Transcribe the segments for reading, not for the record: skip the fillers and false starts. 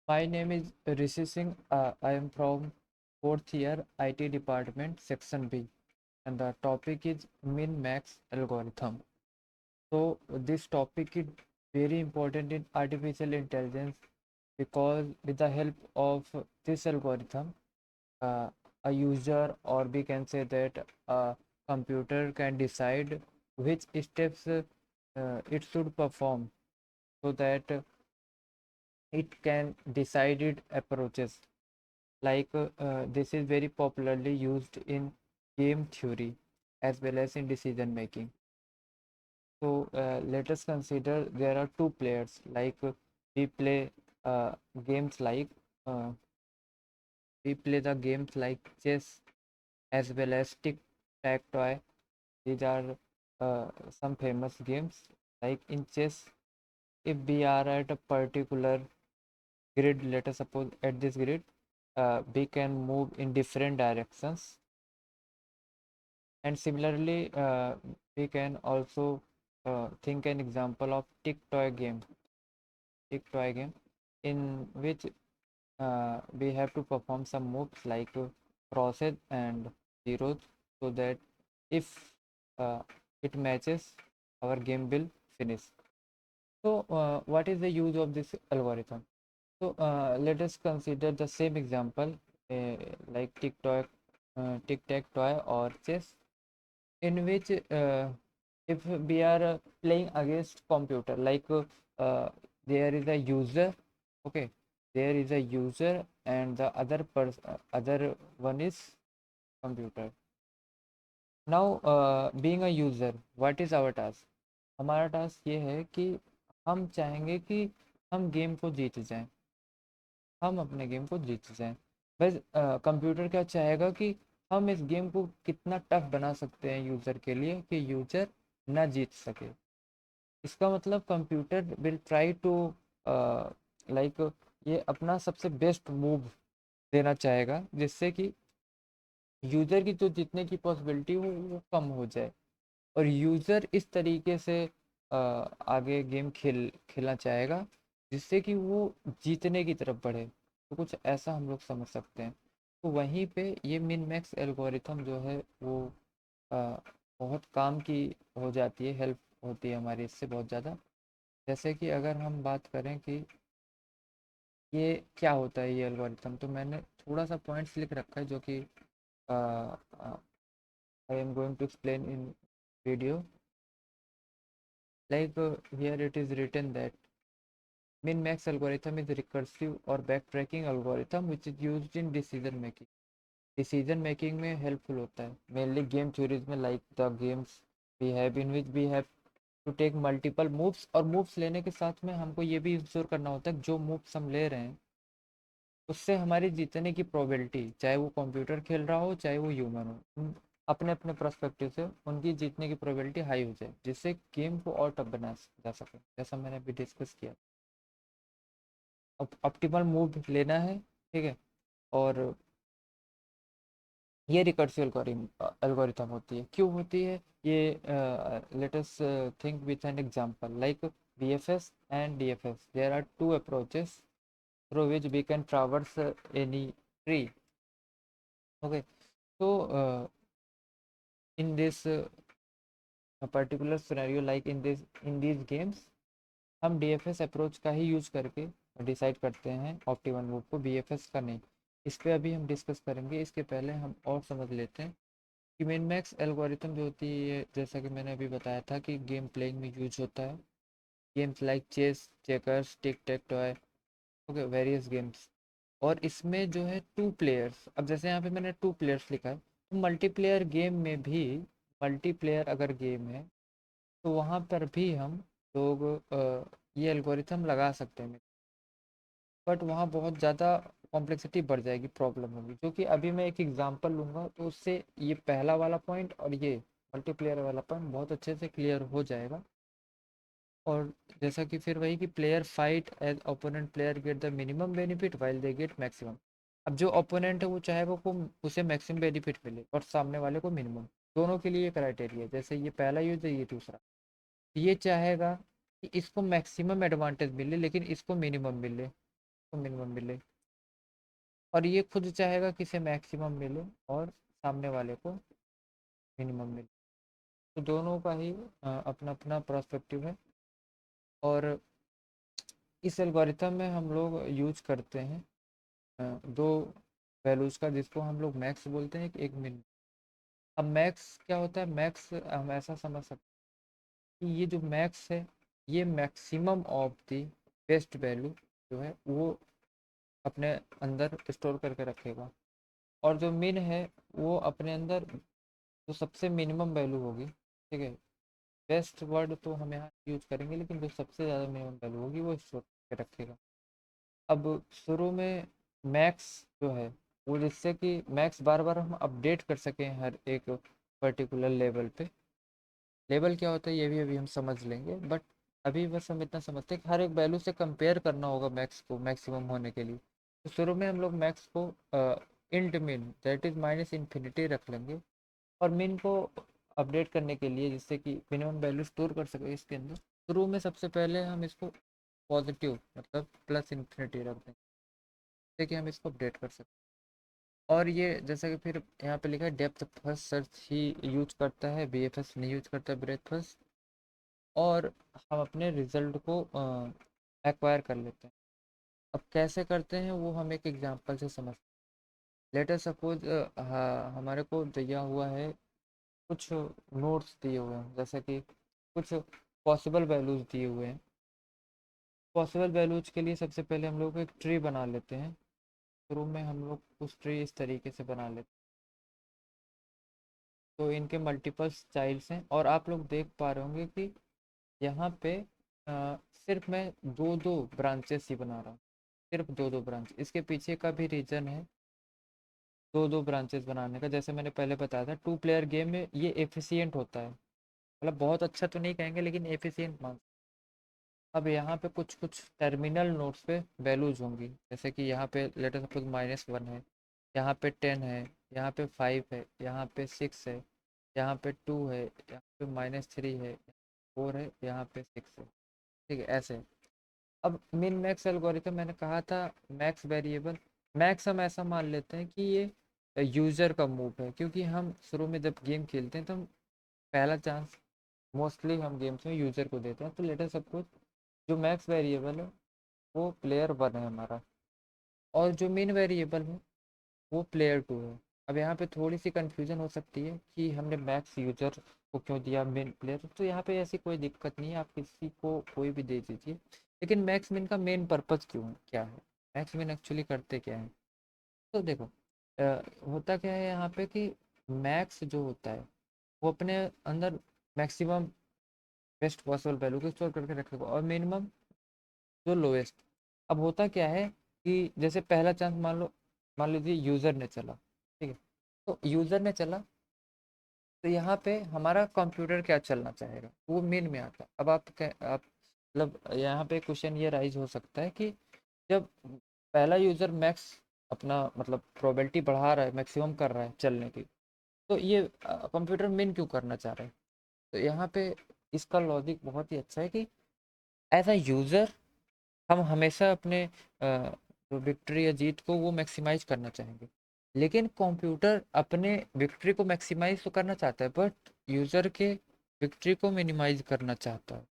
My name is Rishi Singh. I am from fourth year IT department, section B, and the topic is min-max algorithm. So this topic is very important in artificial intelligence because with the help of this algorithm, uh, a user, or we can say that a computer, can decide which steps it should perform so that it can decide its approaches. This is very popularly used in game theory as well as in decision making. So let us consider there are two players. We play uh, games like uh, we play the games like chess as well as tic tac toe. These are some famous games. Like in chess, if we are at a particular grid, let us suppose at this grid, we can move in different directions. And similarly, we can also think an example of tic toy game, in which we have to perform some moves like crosses and zeros, so that if uh, it matches, our game will finish. So, what is the use of this algorithm? So, let us consider the same example, uh, like tic tac toe or chess, in which if we are playing against computer, uh, there is a user. Okay, there is a user and the other one is computer. Now, being a user, what is our task? हमारा task ये है कि हम चाहेंगे कि हम game को जीत जाएं, हम अपने गेम को जीत जाएं। बस कंप्यूटर क्या चाहेगा कि हम इस गेम को कितना टफ बना सकते हैं यूज़र के लिए कि यूज़र ना जीत सके। इसका मतलब computer will try to like ये अपना सबसे बेस्ट मूव देना चाहेगा, जिससे कि यूज़र की जो जीतने की पॉसिबिलिटी हो वो कम हो जाए, और यूज़र इस तरीके से आगे गेम खेलना चाहेगा जिससे कि वो जीतने की तरफ बढ़े। तो कुछ ऐसा हम लोग समझ सकते हैं। तो वहीं पे ये मिन मैक्स एल्गोरिथम जो है वो अ, बहुत काम की हो जाती है, हेल्प होती है हमारी इससे बहुत ज़्यादा। जैसे कि अगर हम बात करें कि ये क्या होता है ये एल्गोरिथम, तो मैंने थोड़ा सा पॉइंट्स लिख रखा है जो कि I am going to explain in video. Here it is written that min-max algorithm is a recursive or backtracking algorithm which is used in decision making. Decision making में helpful होता है mainly game theories में, like the games we have in which we have to take multiple moves, और moves लेने के साथ में हमको ये भी इंश्योर करना होता है जो moves हम ले रहे हैं उससे हमारी जीतने की प्रोबेबिलिटी, चाहे वो कंप्यूटर खेल रहा हो चाहे वो ह्यूमन हो, अपने अपने पर्सपेक्टिव से उनकी जीतने की प्रोबेबिलिटी हाई हो जाए, जिससे गेम को और टफ बना जा सके, जैसा मैंने अभी डिस्कस किया। अब ऑप्टिमल मूव लेना है, ठीक है। और ये रिकर्सिव एल्गोरिथम होती है, क्यों होती है ये? Let us think with an example like VFS and DFS, there are two approaches through which we can traverse any tree. Okay, so in this particular scenario, like in these games, हम DFS approach का ही use करके decide करते हैं optimal move को, BFS का नहीं। इस पे अभी हम डिस्कस करेंगे, इसके पहले हम और समझ लेते हैं कि मिन मैक्स एल्गोरिथम जो होती है, जैसा कि मैंने अभी बताया था कि गेम प्लेइंग में यूज होता है। Games like chess, checkers, tic tac toe, okay, various games. और इसमें जो है टू प्लेयर्स, अब जैसे यहाँ पे मैंने टू प्लेयर्स लिखा है, तो मल्टीप्लेयर गेम में भी, मल्टीप्लेयर अगर गेम है तो वहाँ पर भी हम लोग ये एल्गोरिथम लगा सकते हैं, बट वहाँ बहुत ज़्यादा कॉम्प्लेक्सिटी बढ़ जाएगी, प्रॉब्लम होगी, जो कि अभी मैं एक एग्जांपल लूँगा तो उससे ये पहला वाला पॉइंट और ये मल्टीप्लेयर वाला पॉइंट बहुत अच्छे से क्लियर हो जाएगा। और जैसा कि फिर वही कि player fight as opponent player get the minimum benefit while they get maximum. अब जो ओपोनेंट है वो चाहेगा को उसे मैक्सिमम बेनिफिट मिले और सामने वाले को मिनिमम, दोनों के लिए क्राइटेरिया, जैसे ये पहला यूज है ये दूसरा, ये चाहेगा कि इसको मैक्सिमम एडवांटेज मिले लेकिन इसको मिनिमम मिले, को मिनिमम मिले, और ये खुद चाहेगा कि इसे मैक्सिमम मिले और सामने वाले को मिनिमम मिले। तो दोनों का ही अपना अपना पर्सपेक्टिव है। और इस एल्गोरिथम में हम लोग यूज करते हैं दो वैल्यूज़ का, जिसको हम लोग मैक्स बोलते हैं, एक मिन। अब मैक्स क्या होता है? मैक्स हम ऐसा समझ सकते हैं कि ये जो मैक्स है, ये maximum of the best value जो है वो अपने अंदर स्टोर करके रखेगा। और जो मिन है वो अपने अंदर जो सबसे मिनिमम वैल्यू होगी, ठीक है, बेस्ट वर्ड तो हम यहाँ यूज करेंगे, लेकिन जो सबसे ज़्यादा मिनिमम वैल्यू होगी वो स्टोर करके रखेगा। अब शुरू में मैक्स जो है वो, जिससे कि मैक्स बार बार हम अपडेट कर सकें हर एक पर्टिकुलर लेवल पे। लेवल क्या होता है ये भी अभी हम समझ लेंगे, बट अभी बस हम इतना समझते हैं कि हर एक वैल्यू से कंपेयर करना होगा मैक्स को मैक्सिमम होने के लिए। तो शुरू में हम लोग मैक्स को इंट मिन, दैट इज माइनस इन्फिनिटी रख लेंगे, और मिन को अपडेट करने के लिए, जिससे कि मिनिमम वैल्यू स्टोर कर सके इसके अंदर, शुरू में सबसे पहले हम इसको पॉजिटिव मतलब प्लस इन्फिनिटी रख देंगे, जिससे कि हम इसको अपडेट कर सकते हैं। और ये जैसा कि फिर यहाँ पे लिखा है डेप्थ फर्स्ट सर्च ही यूज करता है, बीएफएस नहीं यूज करता, ब्रेथ फर्स्ट। और हम अपने रिजल्ट को एक्वायर कर लेते हैं। अब कैसे करते हैं वो हम एक एग्जांपल से समझ। लेटर सपोज हमारे को दिया हुआ है, कुछ नोट्स दिए हुए हैं, जैसे कि कुछ पॉसिबल वैल्यूज दिए हुए हैं। पॉसिबल वैल्यूज के लिए सबसे पहले हम लोग एक ट्री बना लेते हैं। शुरू में हम लोग उस ट्री इस तरीके से बना लेते हैं। तो इनके मल्टीपल्स चाइल्ड्स हैं, और आप लोग देख पा रहे होंगे कि यहाँ पे सिर्फ मैं दो दो ब्रांचेस ही बना रहा हूँ, सिर्फ दो दो ब्रांच। इसके पीछे का भी रीज़न है दो दो ब्रांचेस बनाने का। जैसे मैंने पहले बताया था, 2 प्लेयर गेम में ये एफिशिएंट होता है, मतलब बहुत अच्छा तो नहीं कहेंगे, लेकिन एफिशिएंट मान। अब यहाँ पे कुछ कुछ टर्मिनल नोड्स पे वैल्यूज होंगी, जैसे कि यहाँ पे लेटर सपोज -1 है, यहाँ पे 10 है, यहाँ पे 5 है, यहाँ पे 6 है, यहाँ पे 2 है, यहाँ पे -3 है, 4 है, यहाँ पे 6 है, ठीक है, ऐसे। अब मिन मैक्स एल्गोरिथम मैंने कहा था, मैक्स वेरिएबल, मैक्स हम ऐसा मान लेते हैं कि ये यूज़र का मूव है, क्योंकि हम शुरू में जब गेम खेलते हैं तो हम पहला चांस मोस्टली हम गेम्स में यूज़र को देते हैं। तो लेटर सपोज जो मैक्स वेरिएबल है वो प्लेयर 1 है हमारा, और जो मेन वेरिएबल है वो प्लेयर 2 है। अब यहाँ पे थोड़ी सी कंफ्यूजन हो सकती है कि हमने मैक्स यूजर को क्यों दिया मेन प्लेयर, तो यहाँ पे ऐसी कोई दिक्कत नहीं है, आप किसी को कोई भी दे दीजिए। लेकिन मैक्स मिन का मेन पर्पज़ क्यों है, क्या है, मैक्स मिन एक्चुअली करते क्या है? तो देखो, होता क्या है यहाँ पे कि मैक्स जो होता है वो अपने अंदर मैक्सिमम बेस्ट पॉसिबल वैल्यू को स्टोर करके रखेगा, और मिनिमम जो लोएस्ट। अब होता क्या है कि जैसे पहला चांस मान लीजिए यूज़र ने चला, ठीक है, तो यूज़र ने चला, तो यहाँ पे हमारा कंप्यूटर क्या चलना चाहेगा, वो मेन में आता है। अब आप मतलब यहाँ पे क्वेश्चन ये राइज हो सकता है कि जब पहला यूज़र मैक्स अपना मतलब प्रोबेबिलिटी बढ़ा रहा है, मैक्सिमम कर रहा है चलने की, तो ये कंप्यूटर मेन क्यों करना चाह रहा है? तो यहाँ पे इसका लॉजिक बहुत ही अच्छा है कि एज अ यूज़र हम हमेशा अपने जो विक्ट्री या जीत को वो मैक्सिमाइज करना चाहेंगे, लेकिन कंप्यूटर अपने विक्ट्री को मैक्सिमाइज तो करना चाहता है, बट यूज़र के विक्ट्री को मिनिमाइज करना चाहता है।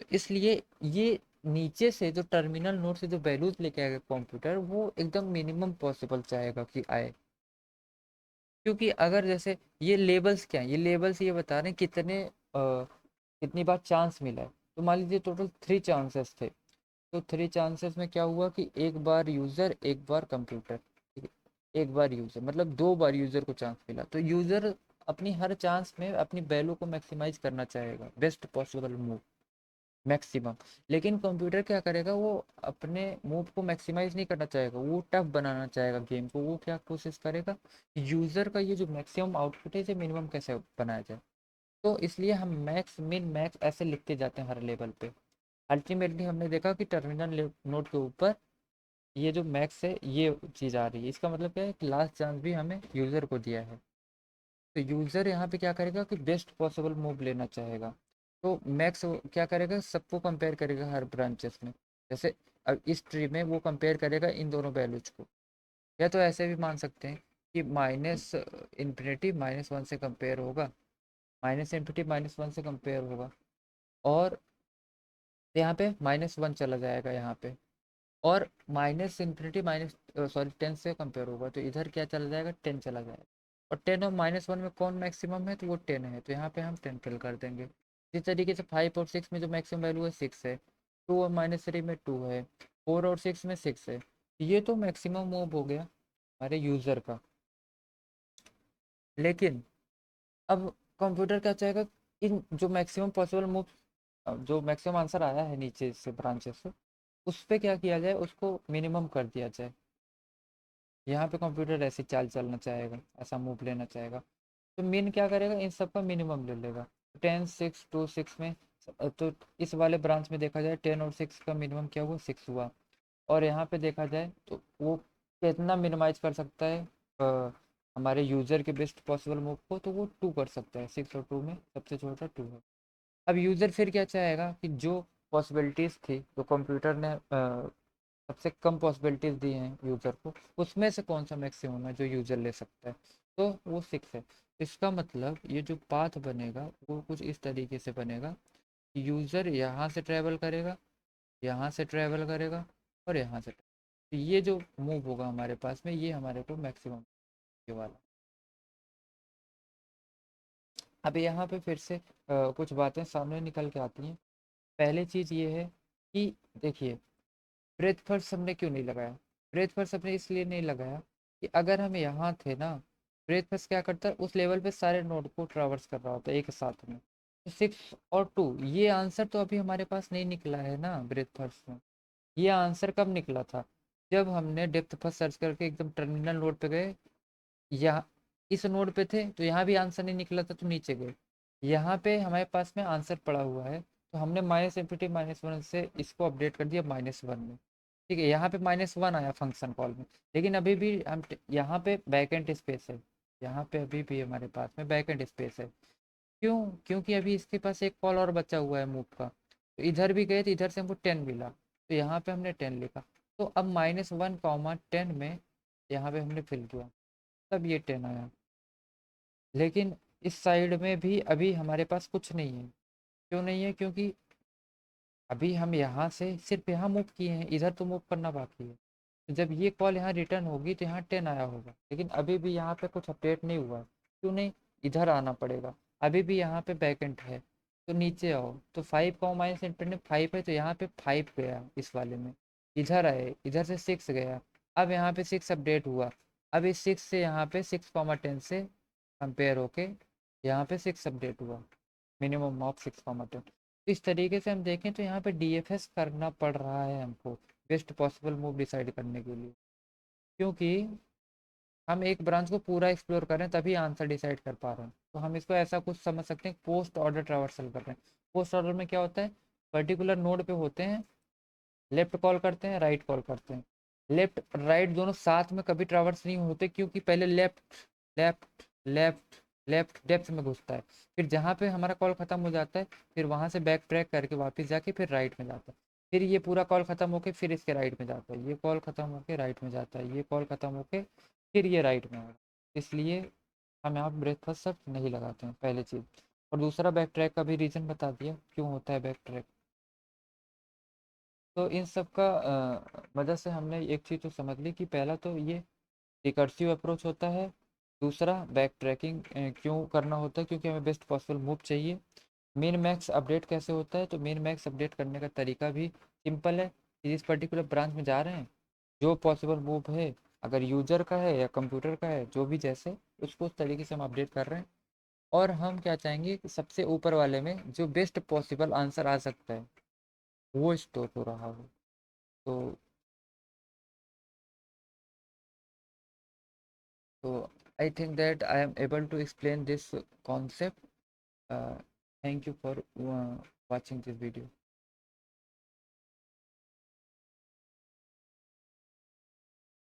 तो इसलिए ये नीचे से जो टर्मिनल नोड से जो वैल्यूज लेके आएगा कंप्यूटर, वो एकदम मिनिमम पॉसिबल चाहेगा कि आए। क्योंकि अगर जैसे ये लेबल्स क्या है, ये लेबल्स ये बता रहे हैं कितनी बार चांस मिला है। तो मान लीजिए टोटल 3 चांसेस थे, तो 3 चांसेस में क्या हुआ कि एक बार यूज़र एक बार कंप्यूटर, ठीक है, एक बार यूज़र मतलब 2 बार यूज़र को चांस मिला। तो यूज़र अपनी हर चांस में अपनी वैल्यू को मैक्सिमाइज करना चाहेगा, बेस्ट पॉसिबल मूव, मैक्सिमम। लेकिन कंप्यूटर क्या करेगा, वो अपने मूव को मैक्सिमाइज नहीं करना चाहेगा, वो टफ बनाना चाहेगा गेम को। वो क्या कोशिश करेगा, यूज़र का ये जो मैक्सिमम आउटपुट है इसे मिनिमम कैसे बनाया जाए। तो इसलिए हम मैक्स मिन मैक्स ऐसे लिखते जाते हैं हर लेवल पे। अल्टीमेटली हमने देखा कि टर्मिनल नोड के ऊपर ये जो मैक्स है ये चीज़ आ रही है। इसका मतलब क्या है कि लास्ट चांस भी हमें यूज़र को दिया है। तो यूज़र यहाँ पे क्या करेगा कि बेस्ट पॉसिबल मूव लेना चाहेगा। तो मैक्स क्या करेगा, सबको कंपेयर करेगा हर ब्रांचेस में। जैसे अब इस ट्री में वो कंपेयर करेगा इन दोनों वैल्यूज को। या तो ऐसे भी मान सकते हैं कि माइनस इन्फिनिटी -1 से कंपेयर होगा, माइनस इन्फिनिटी -1 से कंपेयर होगा, और यहाँ पे -1 चला जाएगा यहाँ पे, और माइनस इन्फिनिटी माइनस सॉरी 10 से कंपेयर होगा, तो इधर क्या चला जाएगा, 10 चला जाएगा। और 10 और -1 में कौन मैक्सिमम है, तो वो 10 है, तो यहाँ पे हम 10 फिल कर देंगे। इस तरीके से 5 और 6 में जो मैक्सिमम वैल्यू है 6 है, 2 और -3 में 2 है, 4 और 6 में 6 है। ये तो मैक्सिमम मूव हो गया हमारे यूज़र का। लेकिन अब कंप्यूटर क्या चाहेगा, इन जो मैक्सिमम पॉसिबल मूव, जो मैक्सिमम आंसर आया है नीचे से ब्रांचेस से, उस पर क्या किया जाए, उसको मिनिमम कर दिया जाए। यहाँ पे कंप्यूटर ऐसी चाल चलना चाहेगा, ऐसा मूव लेना चाहेगा। तो मिन क्या करेगा, इन सब का मिनिमम ले लेगा। 10 6 2 6 में, तो इस वाले ब्रांच में देखा जाए 10 और 6 का मिनिमम क्या हुआ, 6 हुआ। और यहाँ पे देखा जाए तो वो कितना मिनिमाइज कर सकता है हमारे यूज़र के बेस्ट पॉसिबल मूव को, तो वो 2 कर सकता है। 6 और 2 में सबसे छोटा 2 है। अब यूज़र फिर क्या चाहेगा कि जो पॉसिबिलिटीज़ थी, जो कंप्यूटर ने सबसे कम पॉसिबिलिटीज़ दी हैं यूज़र को, उसमें से कौन सा मैक्सिमम है जो यूज़र ले सकता है, तो वो 6 है। इसका मतलब ये जो पाथ बनेगा वो कुछ इस तरीके से बनेगा, यूज़र यहाँ से ट्रैवल करेगा, यहाँ से ट्रैवल करेगा, और यहाँ से तो ये जो मूव होगा हमारे पास में, ये हमारे को मैक्सिमम वाला। अब यहाँ पे फिर से कुछ बातें सामने निकल के आती हैं। पहली चीज़ ये है कि देखिए, ब्रेथ फर्स्ट हमने क्यों नहीं लगाया। ब्रेथ फर्स्ट हमने इसलिए नहीं लगाया कि अगर हम यहाँ थे ना, ब्रेथ फर्स्ट क्या करता है, उस लेवल पे सारे नोड को ट्रैवर्स कर रहा होता है एक साथ में। तो 6 और 2, ये आंसर तो अभी हमारे पास नहीं निकला है ना ब्रेथ फर्स्ट में। ये आंसर कब निकला था, जब हमने डेप्थ फर्स्ट सर्च करके एकदम टर्मिनल नोड पे गए, यहाँ इस नोड पे थे, तो यहाँ भी आंसर नहीं निकला था तो नीचे गए, यहाँ पे हमारे पास में आंसर पड़ा हुआ है, तो हमने -∞ -1 से इसको अपडेट कर दिया -1 में। ठीक है, यहाँ पे -1 आया फंक्शन कॉल में, लेकिन अभी भी हम यहाँ पे बैकएंड स्पेस है, यहाँ पे अभी भी हमारे पास में बैकएंड स्पेस है। क्यों, क्योंकि अभी इसके पास एक कॉल और बचा हुआ है मूव का, तो इधर भी गए तो इधर से हमको 10 मिला, तो यहाँ पे हमने 10 लिखा। तो अब -1 10 में यहाँ पे हमने फिल किया, तब ये 10 आया। लेकिन इस साइड में भी अभी हमारे पास कुछ नहीं है। क्यों नहीं है, क्योंकि अभी हम यहाँ से सिर्फ यहाँ मूव किए हैं, इधर तो मूव करना बाकी है। तो जब ये कॉल यहाँ रिटर्न होगी तो यहाँ 10 आया होगा, लेकिन अभी भी यहाँ पे कुछ अपडेट नहीं हुआ है। क्यों नहीं, इधर आना पड़ेगा। अभी भी यहाँ पे बैकेंड है, तो नीचे आओ, तो 5 का माइनस इंटरनेट 5 है, तो यहाँ पे 5 गया इस वाले में। इधर आए, इधर से 6 गया, अब यहाँ पे 6 अपडेट हुआ। अब इस 6 से यहाँ पे 6, 10 से कंपेयर होके यहाँ पे 6 अपडेट हुआ, मिनिमम ऑफ 6, 10। इस तरीके से हम देखें तो यहाँ पे डीएफएस करना पड़ रहा है हमको बेस्ट पॉसिबल मूव डिसाइड करने के लिए, क्योंकि हम एक ब्रांच को पूरा एक्सप्लोर कर रहे हैं तभी आंसर डिसाइड कर पा रहे हैं। तो हम इसको ऐसा कुछ समझ सकते हैं, पोस्ट ऑर्डर ट्रावर्सल कर रहे हैं। पोस्ट ऑर्डर में क्या होता है, पर्टिकुलर नोड पे होते हैं, लेफ्ट कॉल करते हैं, राइट कॉल करते हैं। लेफ्ट राइट दोनों साथ में कभी ट्रावर्स नहीं होते, क्योंकि पहले left left left left depth में घुसता है, फिर जहाँ पे हमारा कॉल खत्म हो जाता है, फिर वहाँ से बैक ट्रैक करके वापस जाके फिर राइट में जाता है। फिर ये पूरा कॉल खत्म होके फिर इसके राइट में जाता है, ये कॉल खत्म होके राइट में जाता है, ये कॉल खत्म होके फिर ये राइट में आएगा। इसलिए हम यहाँ ब्रेकफास्ट सब नहीं लगाते हैं, पहली चीज़। और दूसरा, बैक ट्रैक का भी रीज़न बता दिया क्यों होता है बैक ट्रैक। तो इन सब का वजह से हमने एक चीज़ तो समझ ली कि पहला तो ये रिकर्सिव अप्रोच होता है। दूसरा, बैक ट्रैकिंग क्यों करना होता है, क्योंकि हमें बेस्ट पॉसिबल मूव चाहिए। मिन मैक्स अपडेट कैसे होता है, तो मिन मैक्स अपडेट करने का तरीका भी सिंपल है कि जिस पर्टिकुलर ब्रांच में जा रहे हैं, जो पॉसिबल मूव है, अगर यूजर का है या कंप्यूटर का है, जो भी जैसे, उसको उस तरीके से हम अपडेट कर रहे हैं। और हम क्या चाहेंगे कि सबसे ऊपर वाले में जो बेस्ट पॉसिबल आंसर आ सकता है वो स्टोर हो रहा हो। तो So I think that I am able to explain this concept. Thank you for watching this video.